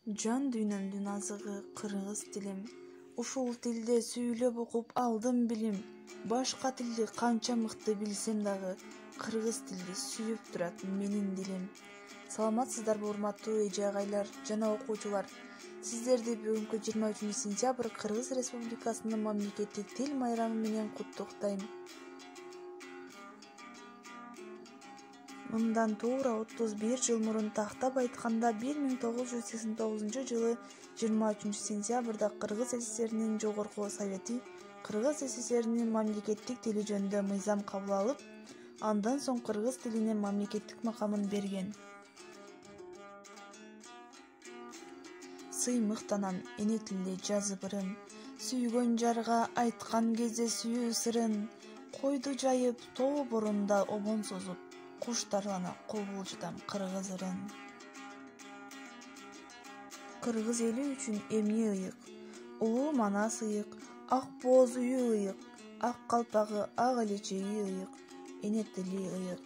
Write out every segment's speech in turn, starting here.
Жан дүйнөмдүн азыгы кыргыз тилим. Ушул тилде сүйлөп окуп алдым билим. Башка тилди канча мыкты билсем дагы, кыргыз тилди сүйүп турат менин дилим. Саламатсыздарбы урматтуу эже агайлар жана окуучулар. Сиздерди бүгүнкү 23 сентябрь Кыргыз Республикасынын мамлекеттик тил майрамы менен куттуктайм. Мындан туура 31 жыл мурун тактап айтканда 1989 жылы 23 сентябрда Кыргыз СССРинин Жогорку Совети Кыргыз СССРинин мамлекеттик тили жөнүндө мыйзам кабыл алып, андан соң кыргыз тилине мамлекеттик макамын берген. Сыймыктанам эне тилде жазып ырын, сүйгөн жарга айткан кезде сүйүү сырын, койду жайып тоо борунда обон созуп, куштарлана кобулжутам кыргыз ырын. Кыргыз эли үчүн эмне ыйык, улуу манас ыйык, ак бооз үйү ыйык, ак калпагы ак элечеги ыйык, эне тили ыйык.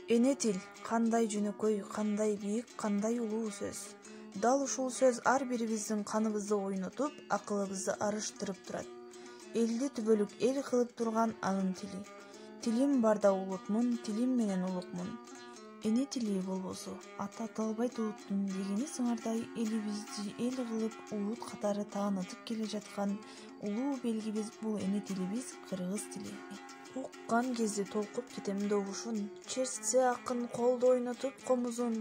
Эне тил кандай жөнөкөй, кандай бийик, кандай улуу сөз. Дал ушул сөз ар бирибиздин каныбызды ойнотуп, акылыбызды арыштырып турат. Элди түбөлүк эл кылып турган анын тили. Тилим барда улутмун, тилим менен улукмун. Эне тили болбосо ата талбайт улуттун дегени сыңардай элибизди эл кылып улут катары таанытып келе жаткан улуу белгибиз бул эне тилибиз кыргыз тили. Уккан кезде толкуп кетем добушун, чертсе акын колдо ойнотуп комузун,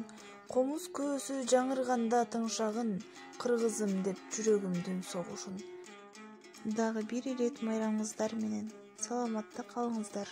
комуз көөсү жаңырганда тыңшагын, кыргызым деп жүрөгүмдүн согушун. Дагы бир ирет майрамыңыздар менен саламатта калыңыздар.